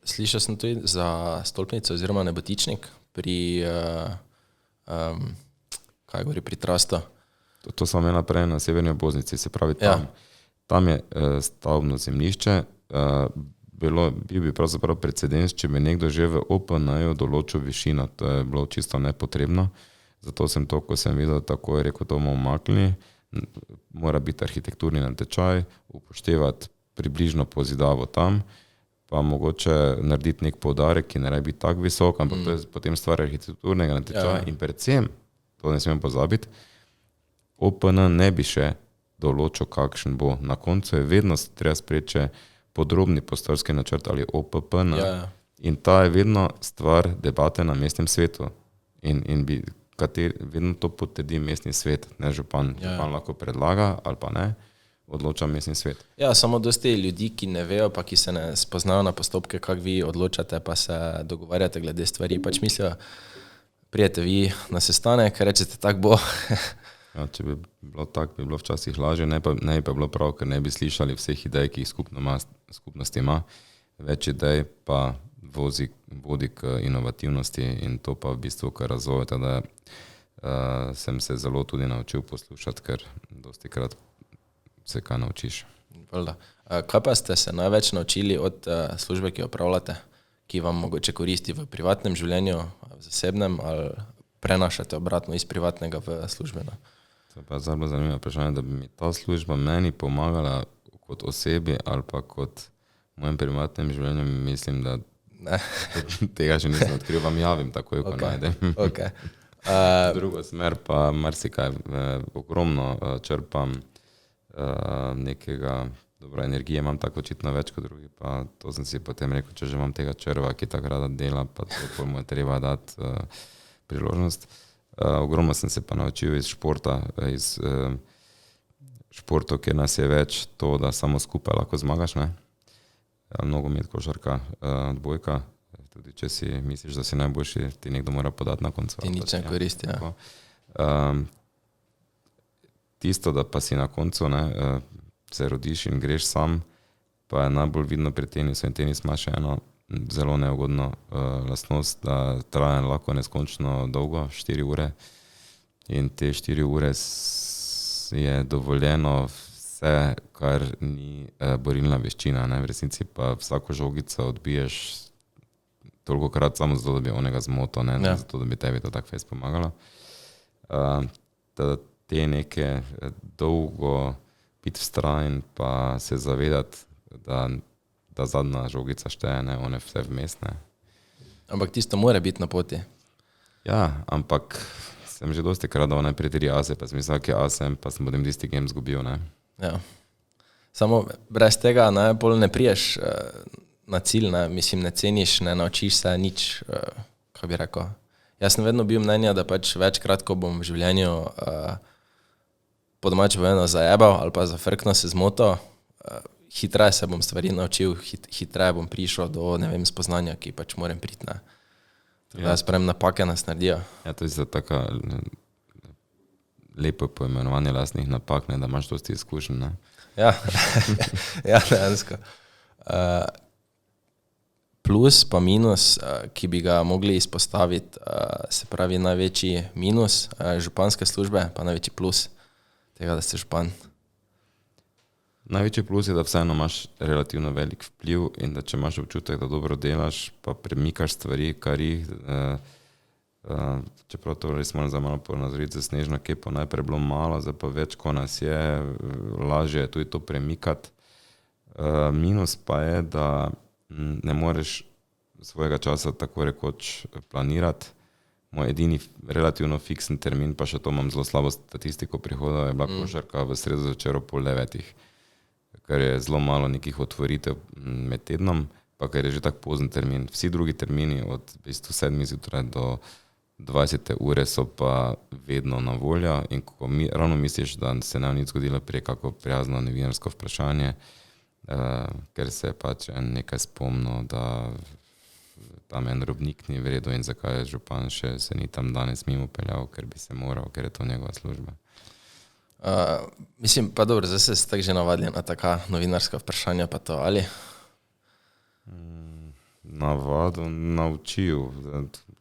Slišal sem tudi za stolpnico oziroma nebotičnik pri pri Trasto. To sem imela prej na severni obvoznici, se pravi tam. Tam je stavbno zemljišče, bil bi pravzaprav precedens, če bi nekdo že v OPN-ju določil višino, to je bilo čisto nepotrebno, zato sem to, ko sem videl, tako je rekel, to bomo umaknili, mora biti arhitekturni natečaj, upoštevati približno pozidavo tam, pa mogoče narediti nek poudarek, ki ne rabi biti tak visok, ampak to je potem stvar arhitekturnega natečaja in predvsem, to ne smem pozabiti, OPN ne bi še določil, kakšen bo. Na koncu je vedno treba spreče podrobni prostorski načrt ali OPPN in ta je vedno stvar debate na mestnem svetu in bi vedno to potrdi mestni svet, ne župan. Župan lahko predlaga ali pa ne, odloča mestni svet. Ja, samo dosti ljudi, ki ne vejo, pa ki se ne spoznajo na postopke, kako vi odločate, pa se dogovarjate glede stvari, pač mislijo, prijete vi na sestanek, rečete, tak bo. Ja, če bi bilo tako, bi bilo včasih lažje, ne bi pa bilo prav, ker ne bi slišali vseh idej, ki jih skupnost ima. Več idej pa vodi k inovativnosti in to pa v bistvu kar razvoja. Teda sem se zelo tudi naučil poslušati, ker dosti krat se kaj naučiš. Kaj pa ste se največ naučili od službe, ki jo opravljate, ki vam mogoče koristi v privatnem življenju, v zasebnem, ali prenašate obratno iz privatnega v službeno? To je pa zelo zanimivo vprašanje, da bi mi ta služba meni pomagala kot osebi ali pa kot v mojem privatnem življenju, mislim, da tega še nisem odkril, vam javim takoj, ko najdem. Drugo smer pa marsikaj, ogromno črpam nekega dobra energije, imam tako očitno več kot drugi, pa to sem si potem rekel, če že imam tega črva, ki tako rada dela, pa to mu je treba dati priložnost. Ogromno sem se pa naučil iz športa, iz športov, kjer nas je več to, da samo skupaj lahko zmagaš, ne? Nogomet, košarka, odbojka, tudi če si misliš, da si najboljši, ti nekdo mora podati na koncu. Ti nič ne koristi, ja. Tisto, da pa si na koncu, ne, se rodiš in greš sam, pa je najbolj vidno pri tenisu in tenis ima še eno zelo neugodno lastnost, da traja lahko neskončno dolgo, 4 ure in te 4 ure je dovoljeno vse, kar ni borilna veščina, ne? V resnici pa vsako žogico odbiješ tolikokrat samo zato, da bi onega zmoto, ne? Zato, da bi tebi to tako fest pomagalo. Te neke dolgo biti vztrajen pa se zavedati, da zadnja žogica šteje, ne, one vse vmes, ne. Ampak tisto mora biti na poti. Ja, ampak sem že dosti krat dal najprej 3 ase, pa sem mislil, asem, pa sem potem tisti game zgubil, ne. Ja. Samo brez tega najbolj ne priješ na cilj, ne, mislim, ne ceniš, ne naučiš se nič, kako bi rekel, jaz sem vedno bil mnenja, da pač večkrat, ko bom v življenju po domače povedano zajebal ali pa zafrkno se zmotil, hitreje se bom stvari naučil, hitreje bom prišel do, ne vem, spoznanja, ki pač moram priti, ne. Ja. Jaz pravim, napake nas naredijo. Ja, to je za taka lepo poimenovanje lastnih napak, ne, da imaš dosti izkušenj, ne. Ja, ja, dejansko. Plus pa minus, ki bi ga mogli izpostaviti, se pravi največji minus županske službe, pa največji plus tega, da ste župan. Največji plus je, da vseeno imaš relativno velik vpliv in da če imaš občutek, da dobro delaš, pa premikaš stvari, kar jih, čeprav to res moram za malo ponazoriti za Snežno kepo, najprej bilo malo, zdaj pa več, ko nas je, lažje je tudi to premikati. Minus pa je, da ne moreš svojega časa tako rekoč planirati. Moj edini relativno fiksen termin, pa še to imam zelo slabo statistiko prihoda, je bila košarka v sredo zvečer ob 8:30, ker je zelo malo nekih otvoritev med tednom, pa ker je že tak pozen termin. Vsi drugi termini od 7 zjutraj do 20 ure so pa vedno na voljo in ko ravno misliš, da se ne bo nič zgodilo prej kako prijazno novinarsko vprašanje, ker se je pač nekaj spomnil, da tam en robnik ni vredo in zakaj je župan še se ni tam danes mimo peljal, ker bi se moral, ker je to njegova služba. Mislim, pa dobro, zdaj se tako že navadili na taka novinarska vprašanja, pa to, ali? Navado, naučil,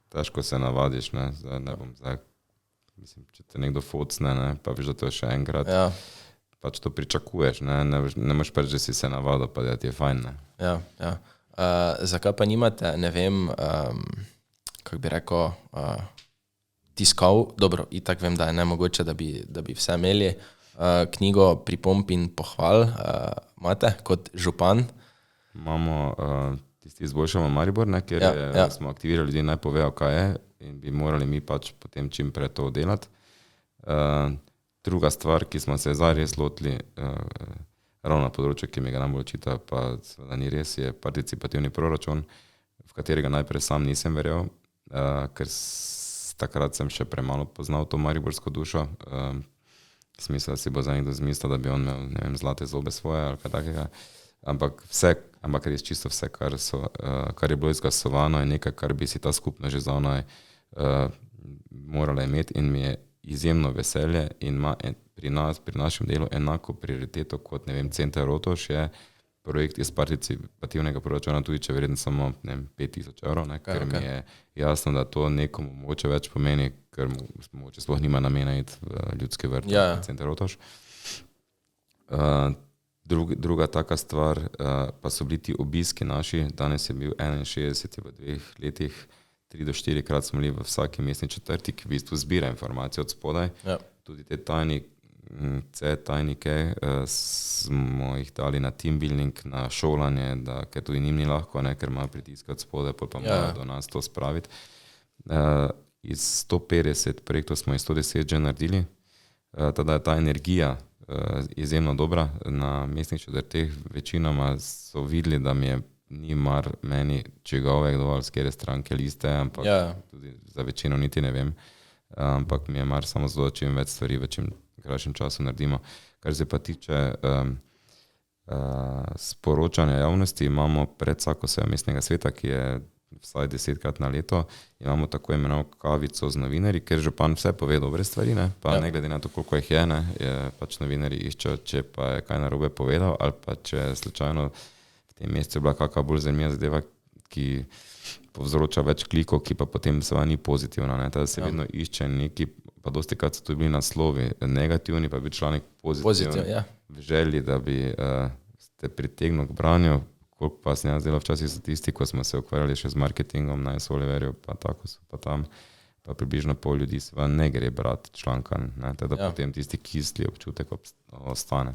težko se navadiš, ne, ne bom zdaj, mislim, če te nekdo focne, ne, pa veš, da to je še enkrat, Ja, pač to pričakuješ, ne moš preč, da si se navadil, pa da ti je fajn, ne. ja, ja. Zakaj pa nimate, ne vem, kako bi rekel, tiskal, dobro, itak vem, da je nemogoče, da bi vse imeli, knjigo pripomb in pohval, imate kot župan? Imamo tisti izboljšamo Maribor, ne, kjer smo aktivirali ljudi, naj povejo, kaj je in bi morali mi pač potem čim prej to delati. Druga stvar, ki smo se zdaj res lotili, ravno na področju, ki mi ga najbolj očita, pa seveda ni res, je participativni proračun, v katerega najprej sam nisem verjel, ker takrat sem še premalo poznal to mariborsko dušo. Smisel, da si bo za nekdo zmislil, da bi on imel, ne vem, zlate zobe svoje ali kaj takega. Ampak res čisto vse, kar je bilo izglasovano, je nekaj, kar bi si ta skupnost že zdavnaj morala imeti in mi je izjemno veselje in ima pri našem delu enako prioriteto kot, ne vem, Center Rotoš je projekt iz participativnega proračuna, tudi če vreden samo, ne vem, 5,000 evrov, ne, ker mi je jasno, da to nekomu mogoče več pomeni, ker mogoče sploh nima namena iti v ljudski vrt, Center Rotoš. Druga taka stvar, pa so bili ti obiski naši, danes je bil 61 v 2 letih, 3 do 4 krat smo bili v vsaki mestni četrti, ki v bistvu zbira informacije od spodaj. Ja. Tudi te tajnike smo jih dali na team building, na šolanje, ker tudi njim ni lahko, ne, ker imajo pritiske od spodaj, pa morajo do nas to spraviti. Iz 150 projektov smo iz 110 že naredili, tada je ta energija izjemno dobra. Na mestnih četrteh večinoma so videli, da mi je ni mar meni čigave kdo, z kjere stranke liste, ampak tudi za večino niti ne vem, ampak mi je mar samo zelo, čim več stvari v čim krajšem času naredimo. Kar se pa tiče sporočanja javnosti, imamo pred vsako sejo mestnega sveta, ki je vsaj 10krat na leto, imamo tako imenov kavico z novinarji, ker župan vse pove dobre stvari, ne, pa ne glede na to, koliko jih je, ne, je pač novinarji iščejo, če pa je kaj narobe povedal, ali pa če slučajno v tem mesecu je bila kakva bolj zanimiva zadeva, ki povzroča več klikov, ki pa potem seveda ni pozitivna, ne, da se vedno išče neki, pa dosti krat so tudi bili naslovi negativni, pa bi članek pozitivni, v želji, da bi ste pritegnil k branju, koliko pa sem jaz delal včasih statistiko, smo se ukvarjali še z marketingom na Soliverju, pa tako so pa tam, pa približno pol ljudi seveda ne gre brati članka, ne, teda potem tisti kisli občutek ostane.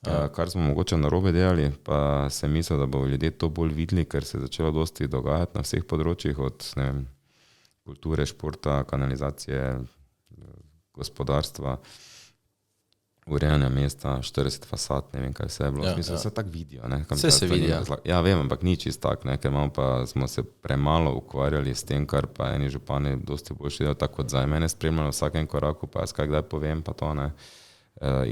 Kar smo mogoče narobe delali, pa sem mislil, da bo ljudje to bolj videli, ker se je začelo dosti dogajati na vseh področjih, od, ne vem, kulture, športa, kanalizacije, gospodarstva. urejanja mesta, 40 fasad, ne vem, kaj vse je bilo. Ja, V smislu, ja. vse tako vidijo. Ne, kam Vse se stvari vidi, ja. Ja, vem, ampak ni čist tak, ne, ker smo se premalo ukvarjali s tem, kar pa eni župani dosti boljši delajo, tako kot zdaj. Mene spremljajo v vsakem koraku, pa jaz kdaj povem, pa to ne.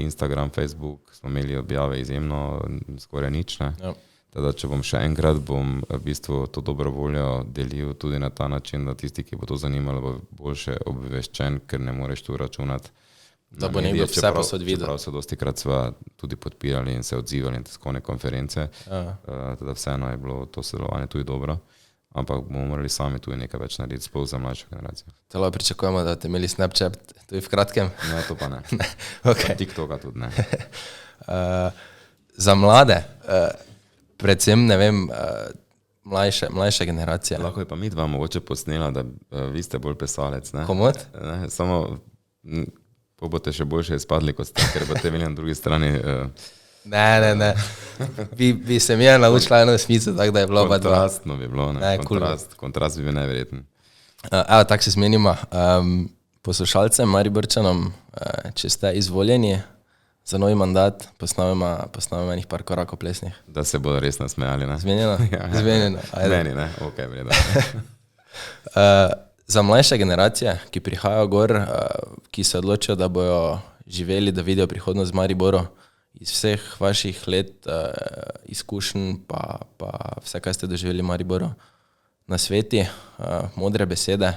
Instagram, Facebook, smo imeli objave izjemno, skoraj nič, ne. Ja. Teda, če bom še enkrat, bom v bistvu to dobro voljo delil tudi na ta način, da tisti, ki bo to zanimalo, bo boljše obveščen, ker ne moreš tu računati. Da bo nekdo vse posod videl. Čeprav so dosti krat sva tudi podpirali in se odzivali na tiskovne konference, teda vseeno je bilo to sodelovanje tudi dobro, ampak bomo morali sami tudi nekaj več narediti, sploh za mlajšo generacijo. Telo pričakujemo, da te imeli Snapchat tudi v kratkem. Ne, to pa ne. Okay. TikToka tudi ne. Za mlade, predvsem, ne vem, mlajše generacije. Lahko je pa mi dva mogoče posnela, da vi ste bolj pesalec, ne? Komod? Ne, samo boste še boljše izpadli kot ste, ker boste imeli na drugi strani Ne. Bi se mi je naučila eno smico, tako da je bilo pa dva. kontrastno bi bilo, ne? Ne, cool. Kontrast bi bil neverjeten. Evo, tako se zmenimo. Poslušalcem, Mariborčanom, če ste izvoljeni za novi mandat, posnavimo enih par korakov plesnih. Da se bodo res nasmejali, ne? Zmenjeno? Ja. Zmenjeno. Ajde. Meni, ne? Ok, vredo. Za mlajše generacije, ki prihajajo gor, ki se odločijo, da bojo živeli, da vidijo prihodnost v Mariboru, iz vseh vaših let izkušenj, pa vse, kaj ste doživeli v Mariboru, na sveti, modre besede.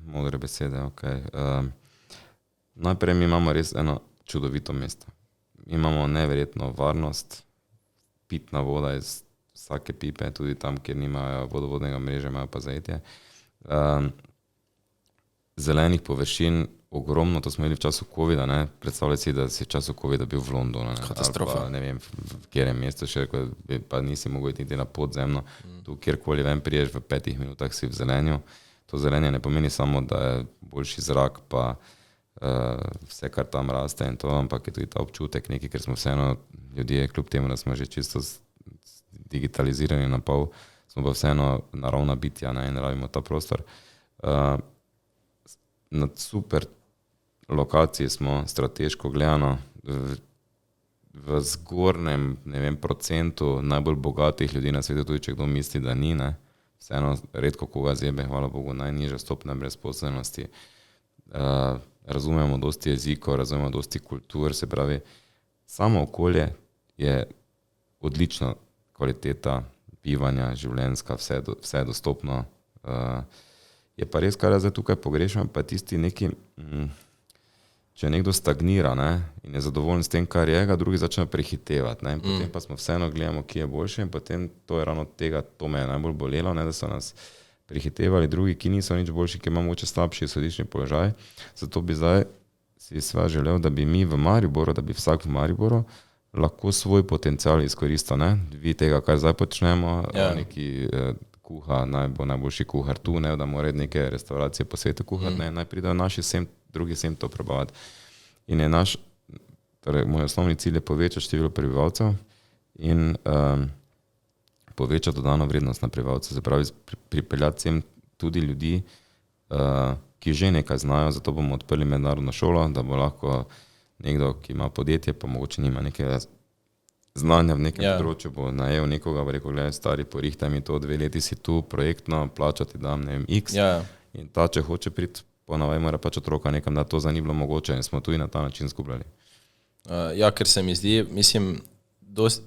Modre besede, ok. Najprej mi imamo res eno čudovito mesto. Imamo neverjetno varnost, pitna voda iz vsake pipe, tudi tam, kjer nimajo vodovodnega mreža, imajo pa zajetje. Zelenih površin ogromno, to smo imeli v času covida, ne? Predstavljaj si, da si v času covida bil v Londonu, ne? Katastrofa. Ali pa, ne vem, v kjerem mestu še, pa nisi mogel iti na podzemno, tu kjerkoli ven priješ v 5 minutah si v zelenju. To zelenje ne pomeni samo, da je boljši zrak, pa vse, kar tam raste in to, ampak je tudi ta občutek nekaj, ker smo vseeno ljudje, kljub temu, da smo že čisto digitalizirani na pol, smo pa vseeno naravna bitja, ne, in rabimo ta prostor. Na super lokaciji smo strateško gledano v zgornjem, ne vem, procentu najbolj bogatih ljudi na svetu, tudi če kdo misli, da ni, ne. Vseeno redko koga zebe, hvala Bogu, najnižja stopnja brezposelnosti. Razumemo dosti jezikov, razumemo dosti kultur, se pravi, samo okolje je odlična kvaliteta bivanja, življenjska, vse je dostopno. Je pa res, kar jaz zdaj tukaj pogrešam, pa tisti neki, če nekdo stagnira, ne, in je zadovoljen s tem, kar je, ga drugi začne prehitevati, ne, in potem pa smo vseeno gledamo, ki je boljši, in potem to je ravno tega, to me je najbolj bolelo, ne, da so nas prehitevali drugi, ki niso nič boljši, ki imamo mogoče slabši izhodiščni položaj. Zato bi zdaj si sva želel, da bi mi v Mariboru, da bi vsak v Mariboru lahko svoj potencial izkoristil, ne. Vi tega, kar zdaj počnemo, neki kuha, najboljši kuhar tu, ne, da mora neke restauracije po svetu kuhati, ne, naj pridajo naši sem, drugi sem to probavati. In je torej moj osnovni cilj je povečati število prebivalcev in povečati dodano vrednost na prebivalce, se pravi pripeljati sem tudi ljudi, ki že nekaj znajo, zato bomo odprli mednarodno šolo, da bo lahko nekdo, ki ima podjetje, pa mogoče nima nekega znanja v nekem področju, bo najel nekoga, bo rekel, gledaj, stari, porihtaj mi to, 2 leti si tu, projektno, plačati dam, ne vem, x. In ta, če hoče priti, ponavadi mora pač otroka nekam, da to za ni bilo mogoče in smo tudi na ta način skupljali. Ja, ker se mi zdi, mislim,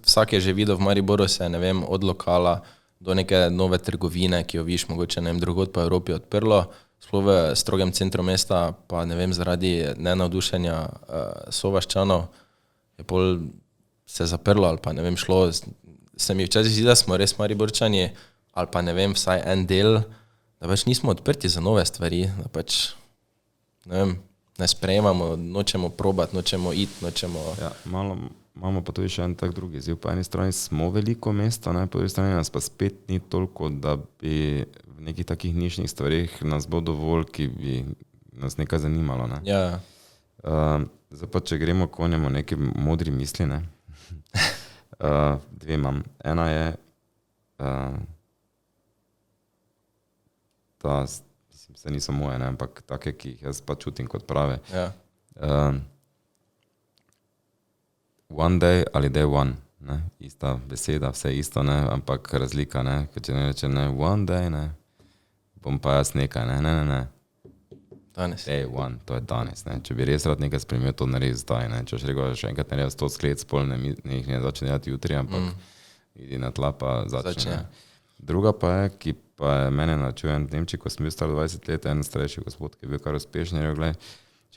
vsak je že videl v Mariboru se, ne vem, od lokala do neke nove trgovine, ki jo viš mogoče, ne vem, drugod po Evropi odprlo, sploh v strogem centru mesta, pa ne vem, zaradi nenavdušenja Sovaščanov je pol se zaprlo ali pa ne vem, šlo, se mi včasih zdi, da smo res Mariborčani ali pa ne vem, vsaj en del, da pač nismo odprti za nove stvari, da pač, ne vem, ne sprejemamo, nočemo probati, nočemo iti, nočemo... Ja, imamo pa tudi še en tak drugi izziv. Po eni strani smo veliko mesta, ne, po drugi strani nas pa spet ni toliko, da bi v nekih takih nišnih stvarih nas bo dovolj, ki bi nas nekaj zanimalo, ne. Ja. Zdaj pa, če gremo konjemo neki modri misli, ne. 2 imam. Ena je mislim, se niso moje, ne, ampak take, ki jih jaz pa čutim kot prave. Ja. One day ali day one, ne? Ista beseda, vse isto, ne? Ampak razlika, ne? Ker če ne reče, ne, one day, ne? Bom pa jaz nekaj, ne. Danes. Day one, to je danes, ne? Če bi res rad nekaj spremenil, to naredi zdaj, ne? Če boš rekel, še enkrat naredi 100 sklec pol, ne jih ne začne delati jutri, ampak idi na tla pa začne. Druga pa je, ki pa je mene načel en v Nemčiji, ko sem bil star 20 let, en starejši gospod, ki je bil kar uspešen, je rekel, glej,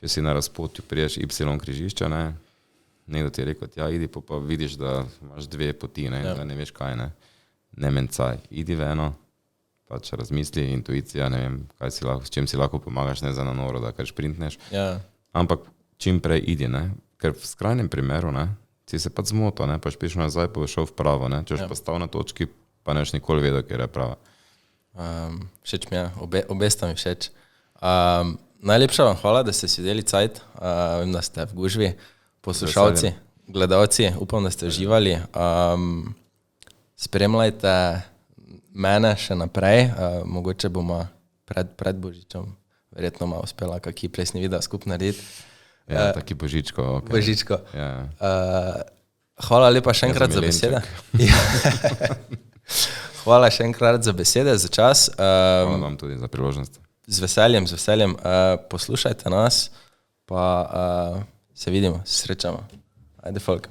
če si na razpotju priješ Y križišča, ne, nekdo ti je rekel, ja, idi, pa vidiš, da imaš dve poti, ne, da ne veš kaj, ne mencaj, idi v eno, pač razmisli, intuicija, ne vem, kaj si lahko, s čim si lahko pomagaš, ne za na noro, da kar šprintneš, ampak čim prej idi, ne, ker v skrajnem primeru, ne, si se pa zmotil, ne, pa špiš nazaj, pa šel v pravo, ne, če boš pa stal na točki, pa neš nikoli vedel, kjer je prava. Všeč mi je, obe sta mi všeč. Najlepša vam hvala, da ste si deli cajt, vem, da ste v gužvi, poslušalci, gledalci, upam, da ste uživali. Spremljajte mene še naprej, mogoče bomo pred Božičem verjetno malo uspela kakšen plesni video skupaj narediti. Ja, taki Božičko. Okay. Božičko. Ja. Hvala lepa še enkrat za besede. Hvala še enkrat za besede, za čas. Hvala vam tudi za priložnost. Z veseljem. Poslušajte nas, pa se vidimo, se srečamo. Ajde, folk.